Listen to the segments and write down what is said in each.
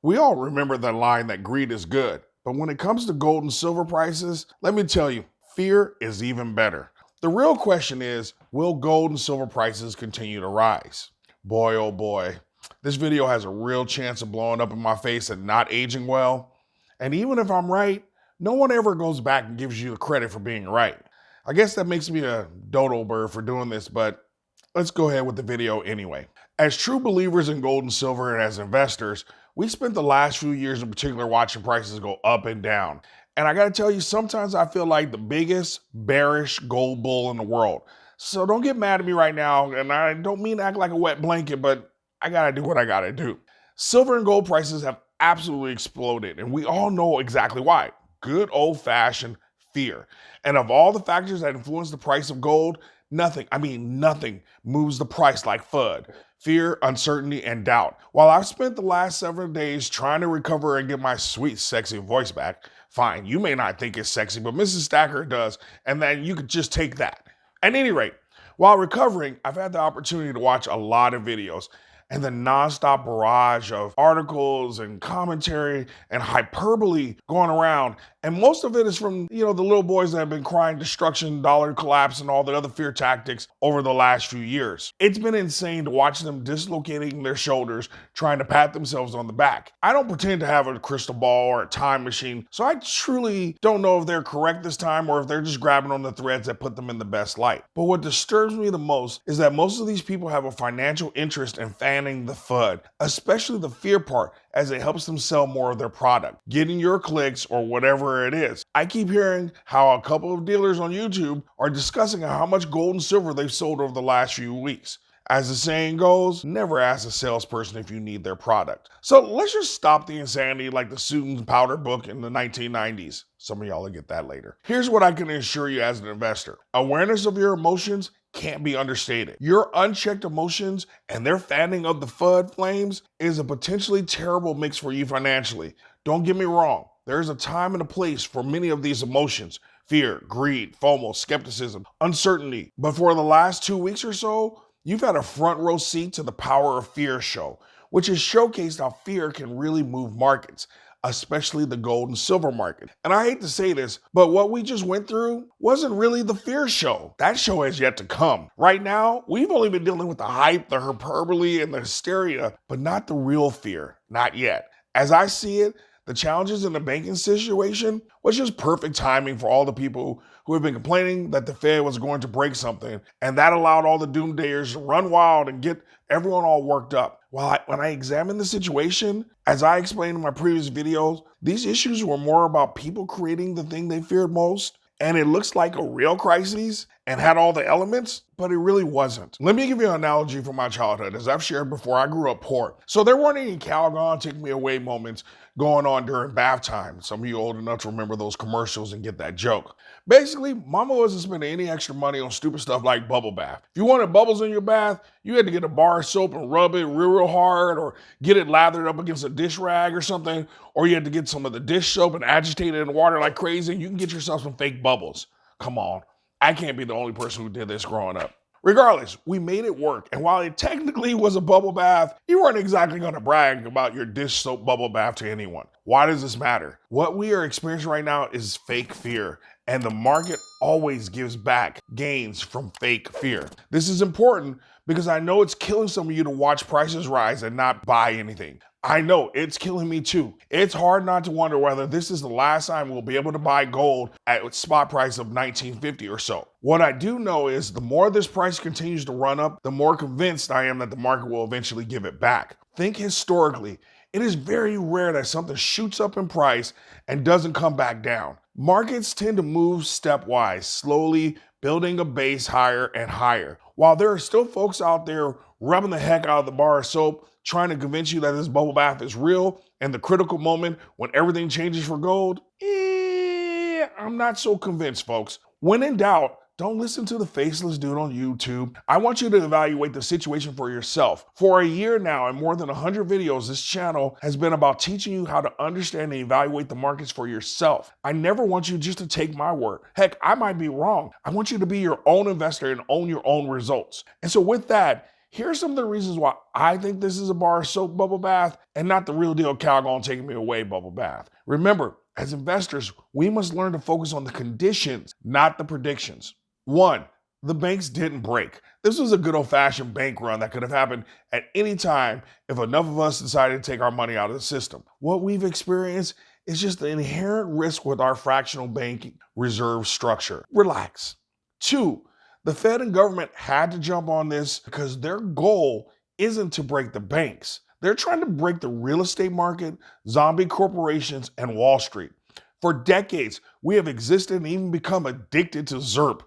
We all remember the line that greed is good, but when it comes to gold and silver prices, let me tell you, fear is even better. The real question is, will gold and silver prices continue to rise? Boy, oh boy, this video has a real chance of blowing up in my face and not aging well. And even if I'm right, no one ever goes back and gives you the credit for being right. I guess that makes me a dodo bird for doing this, but let's go ahead with the video anyway. As true believers in gold and silver and as investors, we spent the last few years in particular watching prices go up and down. And I gotta tell you, sometimes I feel like the biggest bearish gold bull in the world. So don't get mad at me right now, and I don't mean to act like a wet blanket, but I gotta do what I gotta do. Silver and gold prices have absolutely exploded, and we all know exactly why. Good old-fashioned fear. And of all the factors that influence the price of gold, nothing moves the price like FUD. Fear, uncertainty, and doubt. While I've spent the last several days trying to recover and get my sweet, sexy voice back, fine, you may not think it's sexy, but Mrs. Stacker does, and then you could just take that. At any rate, while recovering, I've had the opportunity to watch a lot of videos, and the nonstop barrage of articles and commentary and hyperbole going around. And most of it is from, the little boys that have been crying destruction, dollar collapse, and all the other fear tactics over the last few years. It's been insane to watch them dislocating their shoulders, trying to pat themselves on the back. I don't pretend to have a crystal ball or a time machine, so I truly don't know if they're correct this time or if they're just grabbing on the threads that put them in the best light. But what disturbs me the most is that most of these people have a financial interest in fanning the FUD, especially the fear part, as it helps them sell more of their product, getting your clicks or whatever it is. I keep hearing how a couple of dealers on YouTube are discussing how much gold and silver they've sold over the last few weeks. As the saying goes, never ask a salesperson if you need their product. So let's just stop the insanity like the suit and powder book in the 1990s. Some of y'all will get that later. Here's what I can assure you as an investor. Awareness of your emotions can't be understated. Your unchecked emotions and their fanning of the FUD flames is a potentially terrible mix for you financially. Don't get me wrong. There's a time and a place for many of these emotions. Fear, greed, FOMO, skepticism, uncertainty. But for the last 2 weeks or so, you've had a front row seat to the Power of Fear show, which has showcased how fear can really move markets, especially the gold and silver market. And I hate to say this, but what we just went through wasn't really the fear show. That show has yet to come. Right now, we've only been dealing with the hype, the hyperbole, and the hysteria, but not the real fear. Not yet. As I see it, the challenges in the banking situation was just perfect timing for all the people who have been complaining that the Fed was going to break something, and that allowed all the doomsayers to run wild and get everyone all worked up. When I examined the situation, as I explained in my previous videos, these issues were more about people creating the thing they feared most, and it looks like a real crisis and had all the elements, but it really wasn't. Let me give you an analogy from my childhood. As I've shared before, I grew up poor. So there weren't any Calgon take me away moments going on during bath time. Some of you old enough to remember those commercials and get that joke. Basically, mama wasn't spending any extra money on stupid stuff like bubble bath. If you wanted bubbles in your bath, you had to get a bar of soap and rub it real hard, or get it lathered up against a dish rag or something, or you had to get some of the dish soap and agitate it in water like crazy, and you can get yourself some fake bubbles. Come on. I can't be the only person who did this growing up. Regardless, we made it work, and while it technically was a bubble bath, you weren't exactly going to brag about your dish soap bubble bath to anyone. Why does this matter? What we are experiencing right now is fake fear, and the market always gives back gains from fake fear. This is important because I know it's killing some of you to watch prices rise and not buy anything. I know it's killing me too. It's hard not to wonder whether this is the last time we'll be able to buy gold at a spot price of $19.50 or so. What I do know is the more this price continues to run up, the more convinced I am that the market will eventually give it back. Think historically. It is very rare that something shoots up in price and doesn't come back down. Markets tend to move stepwise, slowly building a base higher and higher. While there are still folks out there rubbing the heck out of the bar of soap, trying to convince you that this bubble bath is real, and the critical moment when everything changes for gold, I'm not so convinced, folks. When in doubt, don't listen to the faceless dude on YouTube. I want you to evaluate the situation for yourself. For a year now and more than 100 videos, this channel has been about teaching you how to understand and evaluate the markets for yourself. I never want you just to take my word. Heck, I might be wrong. I want you to be your own investor and own your own results. And so with that, Here's some of the reasons why I think this is a bar soap bubble bath and not the real deal Calgon taking me away bubble bath. Remember, as investors, we must learn to focus on the conditions, not the predictions. 1. The banks didn't break. This was a good old-fashioned bank run that could have happened at any time if enough of us decided to take our money out of the system. What we've experienced is just the inherent risk with our fractional banking reserve structure. Relax. 2. The Fed and government had to jump on this because their goal isn't to break the banks. They're trying to break the real estate market, zombie corporations, and Wall Street. For decades, we have existed and even become addicted to ZIRP,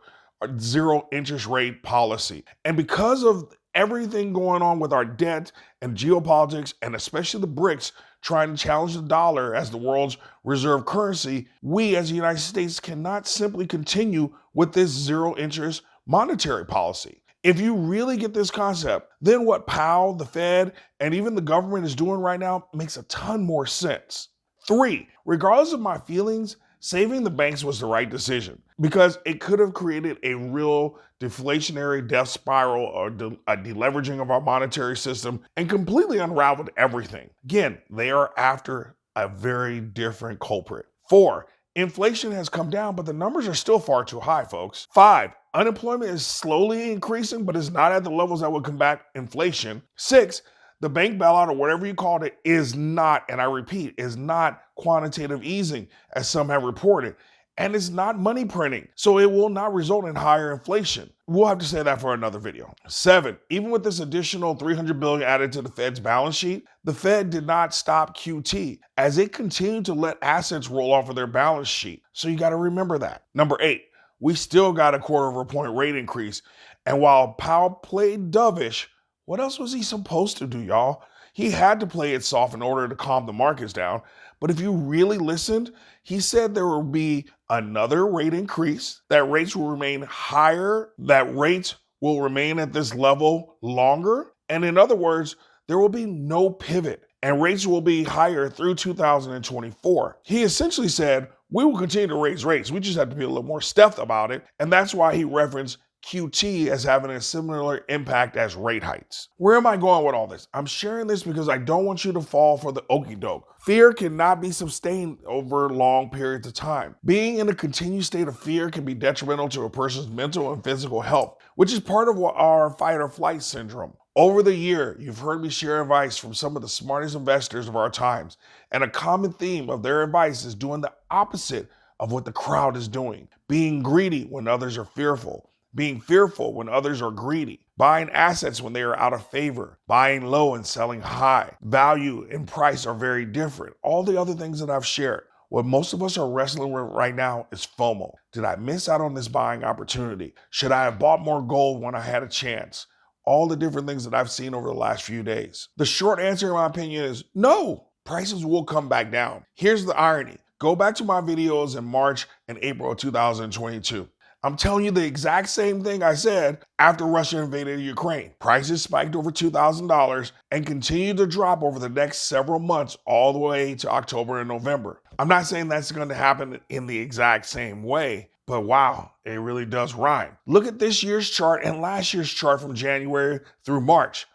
zero interest rate policy. And because of everything going on with our debt and geopolitics, and especially the BRICS trying to challenge the dollar as the world's reserve currency, we as the United States cannot simply continue with this zero interest monetary policy. If you really get this concept, then what Powell, the Fed, and even the government is doing right now makes a ton more sense. 3, regardless of my feelings, saving the banks was the right decision because it could have created a real deflationary death spiral or a deleveraging of our monetary system and completely unraveled everything. Again, they are after a very different culprit. 4, inflation has come down, but the numbers are still far too high, folks. 5, unemployment is slowly increasing, but is not at the levels that would combat inflation. 6, the bank bailout, or whatever you called it, is not, and I repeat, is not quantitative easing, as some have reported, and it's not money printing, so it will not result in higher inflation. We'll have to say that for another video. 7, even with this additional $300 billion added to the Fed's balance sheet, the Fed did not stop QT, as it continued to let assets roll off of their balance sheet, so you got to remember that. Number 8, we still got a quarter-of-a-point rate increase, and while Powell played dovish, what else was he supposed to do, y'all? He had to play it soft in order to calm the markets down. But if you really listened, he said there will be another rate increase, that rates will remain higher, that rates will remain at this level longer. And in other words, there will be no pivot and rates will be higher through 2024. He essentially said, we will continue to raise rates. We just have to be a little more stealth about it. And that's why he referenced QT as having a similar impact as rate hikes. Where am I going with all this? I'm sharing this because I don't want you to fall for the okie doke. Fear cannot be sustained over long periods of time. Being in a continued state of fear can be detrimental to a person's mental and physical health, which is part of our fight or flight syndrome. Over the year, you've heard me share advice from some of the smartest investors of our times, and a common theme of their advice is doing the opposite of what the crowd is doing, being greedy when others are fearful, being fearful when others are greedy, buying assets when they are out of favor, buying low and selling high. Value and price are very different. All the other things that I've shared. What most of us are wrestling with right now is FOMO. Did I miss out on this buying opportunity? Should I have bought more gold when I had a chance? All the different things that I've seen over the last few days. The short answer, in my opinion, is no. Prices will come back down. Here's the irony. Go back to my videos in March and April of 2022. I'm telling you the exact same thing I said after Russia invaded Ukraine. Prices spiked over $2,000 and continued to drop over the next several months all the way to October and November. I'm not saying that's going to happen in the exact same way, but wow, it really does rhyme. Look at this year's chart and last year's chart from January through March.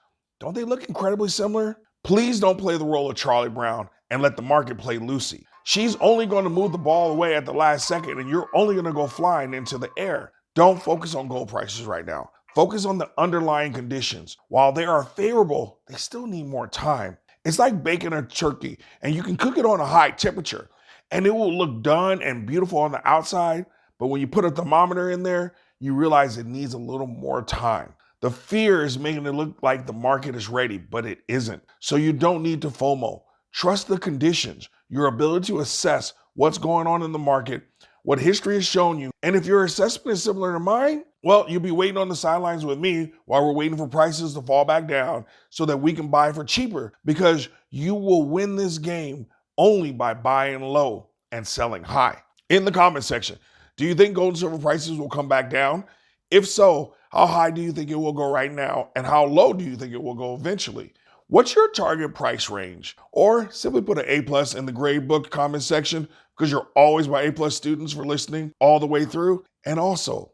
Don't they look incredibly similar? Please don't play the role of Charlie Brown and let the market play Lucy. She's only going to move the ball away at the last second, and you're only going to go flying into the air. Don't focus on gold prices right now. Focus on the underlying conditions. While they are favorable, they still need more time. It's like baking a turkey, and you can cook it on a high temperature, and it will look done and beautiful on the outside, but when you put a thermometer in there, you realize it needs a little more time. The fear is making it look like the market is ready, but it isn't. So you don't need to FOMO. Trust the conditions, your ability to assess what's going on in the market, what history has shown you. And if your assessment is similar to mine, well, you'll be waiting on the sidelines with me while we're waiting for prices to fall back down so that we can buy for cheaper, because you will win this game only by buying low and selling high. In the comment section, do you think gold and silver prices will come back down? If so, how high do you think it will go right now? And how low do you think it will go eventually? What's your target price range? Or simply put an A+ in the grade book comment section, because you're always my A+ students for listening all the way through. And also,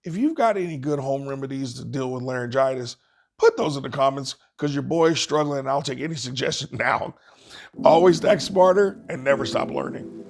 if you've got any good home remedies to deal with laryngitis, Put those in the comments because your boy's struggling and I'll take any suggestion now. Always act smarter and never stop learning.